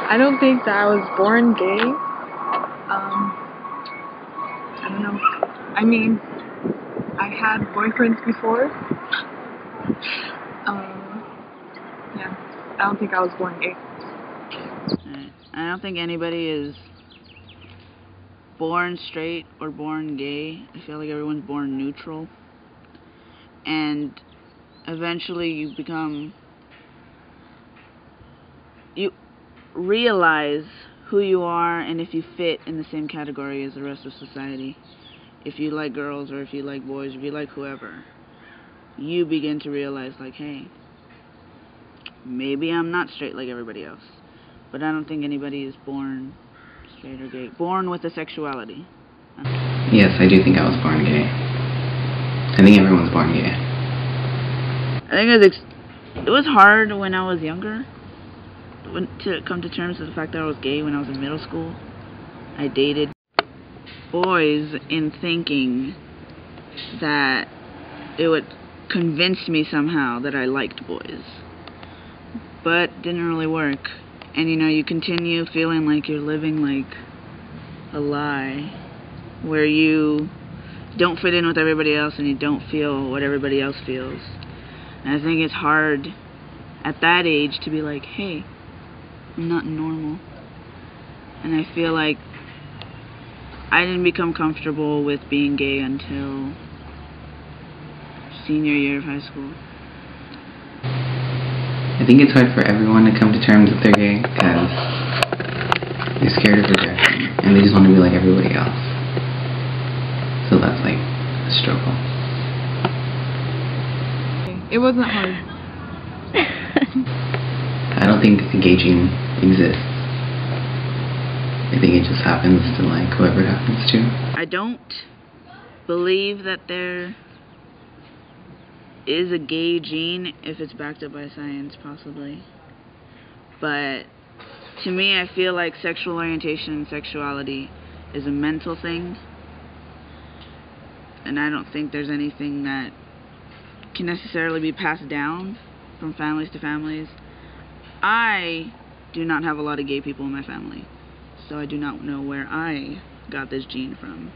I don't think that I was born gay. I don't know. I mean, I had boyfriends before. Yeah, I don't think I was born gay. I don't think anybody is born straight or born gay. I feel like everyone's born neutral. And eventually you realize who you are and if you fit in the same category as the rest of society. If you like girls or if you like boys, if you like whoever, you begin to realize, like, hey, maybe I'm not straight like everybody else. But I don't think anybody is born straight or gay. Born with a sexuality. Yes, I do think I was born gay. I think everyone's born gay. I think it was hard when I was younger to come to terms with the fact that I was gay when I was in middle school. I dated boys in thinking that it would convince me somehow that I liked boys. But didn't really work. And you continue feeling like you're living like a lie, where you don't fit in with everybody else and you don't feel what everybody else feels. And I think it's hard at that age to be like, hey, I'm not normal. And I feel like I didn't become comfortable with being gay until senior year of high school. I think it's hard for everyone to come to terms that they're gay because they're scared of rejection and they just want to be like everybody else. So that's like a struggle. It wasn't hard. I don't think engaging exists. I think it just happens to like whoever it happens to. I don't believe that there is a gay gene if it's backed up by science, possibly. But to me, I feel like sexual orientation and sexuality is a mental thing. And I don't think there's anything that can necessarily be passed down from families to families. I do not have a lot of gay people in my family, so I do not know where I got this gene from.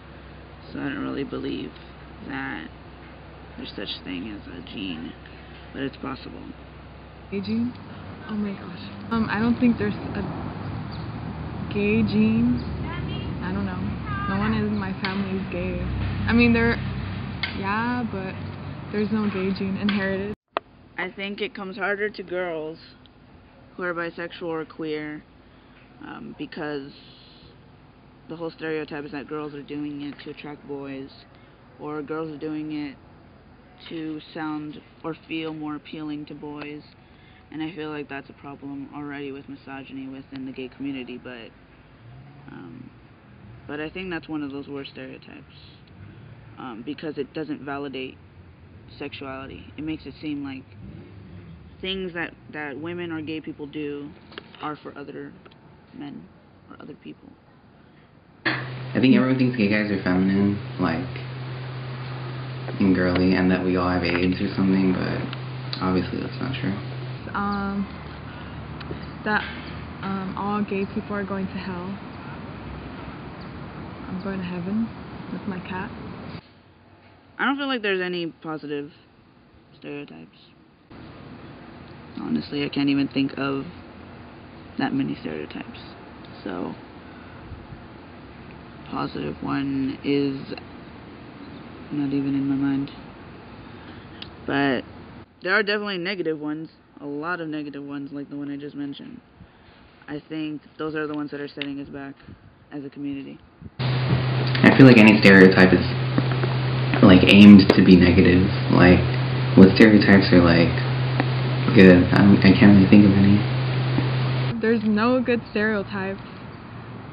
So I don't really believe that there's such thing as a gene, but it's possible. Gay gene? Oh my gosh. I don't think there's a gay gene. I don't know. No one in my family is gay. I mean, yeah, but there's no gay gene inherited. I think it comes harder to girls who are bisexual or queer because the whole stereotype is that girls are doing it to attract boys, or girls are doing it to sound or feel more appealing to boys. And I feel like that's a problem already with misogyny within the gay community, but I think that's one of those worst stereotypes because it doesn't validate sexuality. It makes it seem like things that women or gay people do are for other men or other people. I think everyone thinks gay guys are feminine, like, and girly, and that we all have AIDS or something, but obviously that's not true. That all gay people are going to hell. I'm going to heaven with my cat. I don't feel like there's any positive stereotypes. Honestly, I can't even think of that many stereotypes. So, positive one is not even in my mind. But there are definitely negative ones, a lot of negative ones like the one I just mentioned. I think those are the ones that are setting us back as a community. I feel like any stereotype is like aimed to be negative. Like, what stereotypes are like good? I can't really think of any. There's no good stereotypes.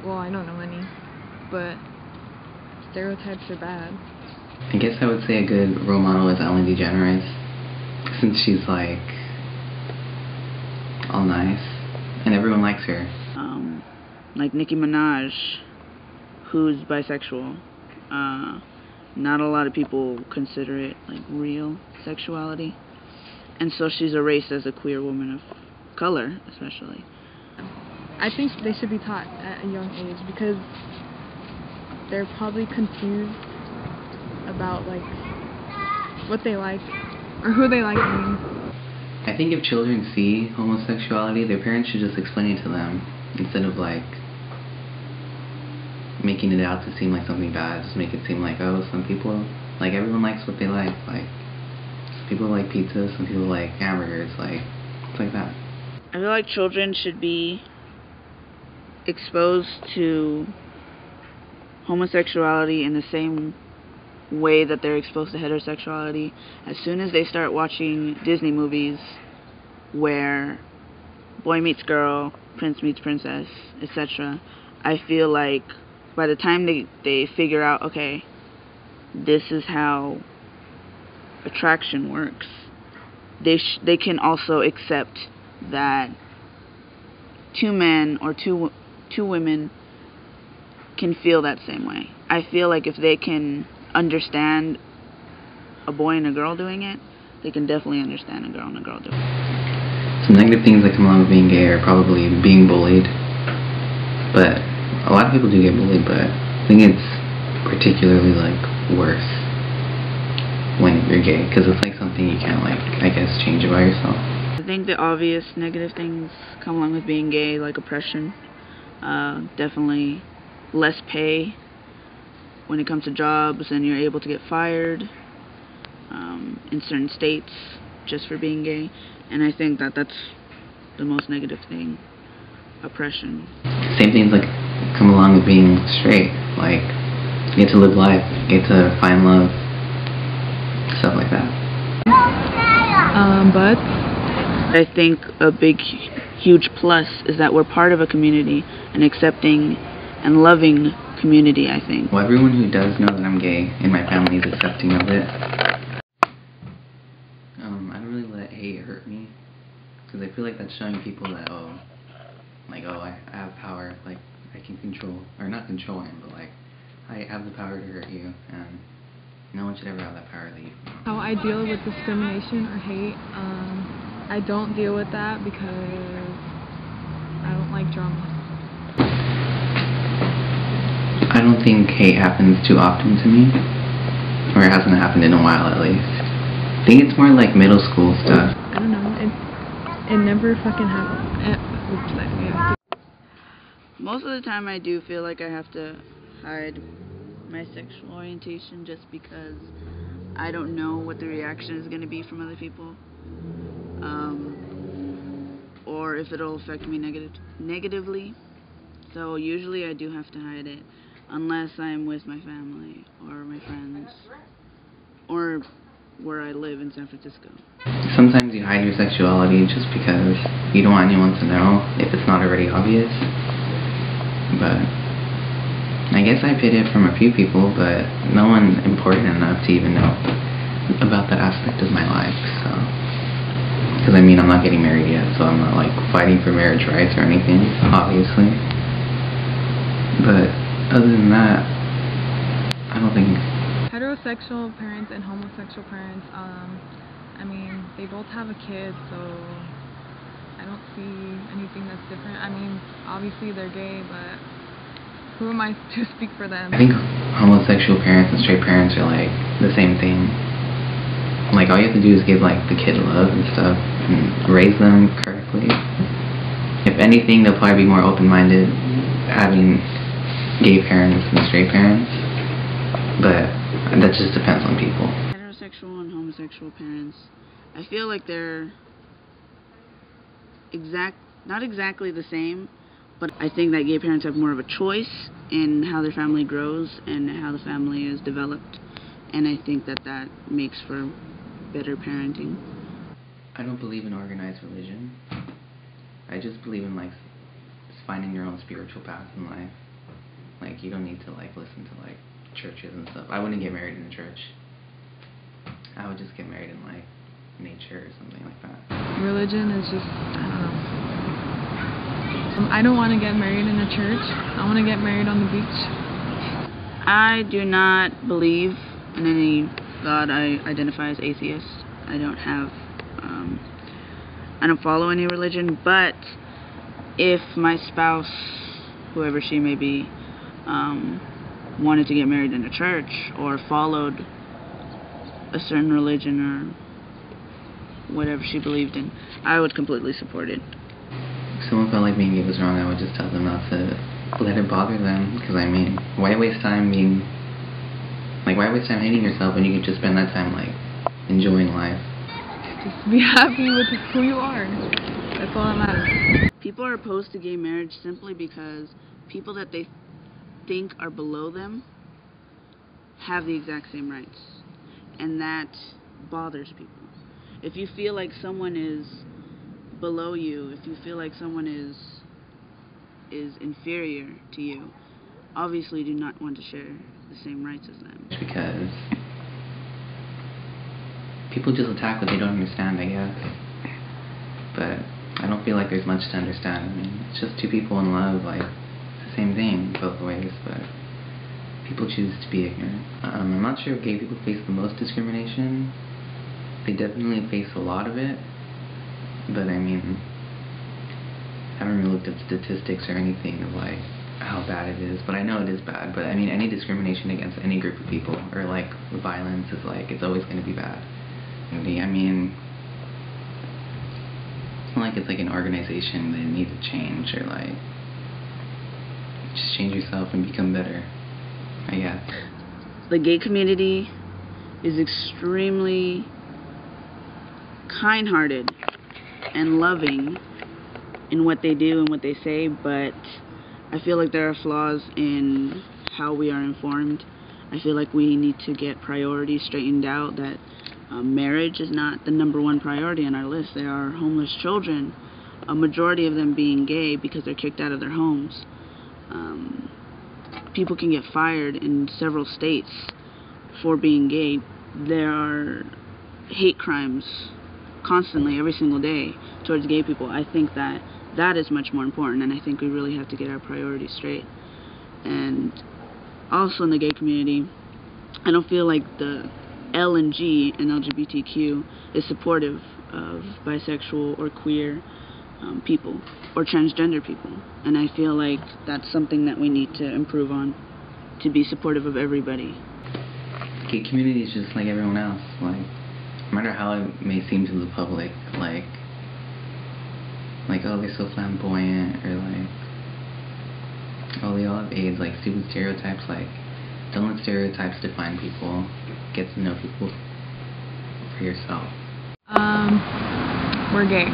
Well, I don't know any, but stereotypes are bad. I guess I would say a good role model is Ellen DeGeneres, since she's like all nice and everyone likes her. Like Nicki Minaj, who's bisexual. Not a lot of people consider it like real sexuality, and so she's erased as a queer woman of color, especially. I think they should be taught at a young age because they're probably confused about like what they like or who they like. I think if children see homosexuality, their parents should just explain it to them instead of like making it out to seem like something bad. Just make it seem like, oh, some people, like, everyone likes what they like. Like, some people like pizza, some people like hamburgers, like, it's like that. I feel like children should be exposed to homosexuality in the same way that they're exposed to heterosexuality. As soon as they start watching Disney movies where boy meets girl, prince meets princess, etc., I feel like by the time they figure out, okay, this is how attraction works, they can also accept that two men or two women can feel that same way. I feel like if they can understand a boy and a girl doing it, they can definitely understand a girl and a girl doing it. Some negative things that come along with being gay are probably being bullied, but a lot of people do get bullied, but I think it's particularly like worse when you're gay, because it's like something you can't, like, I guess, change about yourself. I think the obvious negative things come along with being gay, like oppression, definitely less pay when it comes to jobs, and you're able to get fired in certain states just for being gay. And I think that that's the most negative thing, oppression. Same things like come along with being straight, like you get to live life, you get to find love, stuff like that. But I think a big, huge plus is that we're part of a community, an accepting and loving community, I think. Well, everyone who does know that I'm gay in my family is accepting of it. I don't really let hate hurt me, because I feel like that's showing people that, I have power, like, I can control, or not control him, but like, I have the power to hurt you, and no one should ever have that power that you have. how I deal with discrimination or hate, I don't deal with that because I don't like drama. I don't think hate happens too often to me, or it hasn't happened in a while at least. I think it's more like middle school stuff. I don't know, it never fucking happened. Most of the time I do feel like I have to hide my sexual orientation just because I don't know what the reaction is going to be from other people, or if it'll affect me negatively. So usually I do have to hide it, unless I'm with my family or my friends, or where I live in San Francisco. Sometimes you hide your sexuality just because you don't want anyone to know if it's not already obvious. But I guess I've hid it from a few people, but no one important enough to even know about that aspect of my life. So, because I mean, I'm not getting married yet, so I'm not like fighting for marriage rights or anything, obviously. But other than that, I don't think. Heterosexual parents and homosexual parents, I mean, they both have a kid, so I don't see anything that's different. I mean, obviously they're gay, but who am I to speak for them? I think homosexual parents and straight parents are like the same thing. Like, all you have to do is give like the kid love and stuff and raise them correctly. If anything, they'll probably be more open-minded having gay parents and straight parents, but that just depends on people. Heterosexual and homosexual parents, I feel like they're not exactly the same, but I think that gay parents have more of a choice in how their family grows and how the family is developed, and I think that that makes for better parenting. I don't believe in organized religion. I just believe in like finding your own spiritual path in life. Like, you don't need to like listen to like churches and stuff. I wouldn't get married in a church. I would just get married in like nature or something like that. Religion is just, I don't know. I don't want to get married in a church. I want to get married on the beach. I do not believe in any God. I identify as atheist. I don't follow any religion, but if my spouse, whoever she may be, wanted to get married in a church or followed a certain religion or whatever she believed in, I would completely support it. If someone felt like being gay was wrong, I would just tell them not to let it bother them, because I mean, why waste time hating yourself when you could just spend that time like enjoying life? Just be happy with who you are. That's all that matters. People are opposed to gay marriage simply because people that they think are below them have the exact same rights, and that bothers people. If you feel like someone is below you, if you feel like someone is inferior to you, obviously do not want to share the same rights as them. Because people just attack what they don't understand, I guess. But I don't feel like there's much to understand. I mean, it's just two people in love, like, it's the same thing both ways, but people choose to be ignorant. I'm not sure if gay people face the most discrimination. They definitely face a lot of it, but I mean, I haven't really looked up statistics or anything of like how bad it is, but I know it is bad. But I mean, any discrimination against any group of people or like violence is like, it's always going to be bad. I mean, it's not like it's like an organization that needs to change, or like just change yourself and become better, I guess. The gay community is extremely kind-hearted and loving in what they do and what they say, but I feel like there are flaws in how we are informed. I feel like we need to get priorities straightened out, that marriage is not the #1 priority on our list. There are homeless children, a majority of them being gay because they're kicked out of their homes. People can get fired in several states for being gay. There are hate crimes constantly, every single day, towards gay people. I think that that is much more important, and I think we really have to get our priorities straight. And also in the gay community, I don't feel like the L and G in LGBTQ is supportive of bisexual or queer people or transgender people, and I feel like that's something that we need to improve on to be supportive of everybody. The gay community is just like everyone else. Like, no matter how it may seem to the public, like oh, they're so flamboyant, or like, oh, they all have AIDS, like stupid stereotypes. Like, don't let stereotypes define people. Get to know people for yourself. We're gay.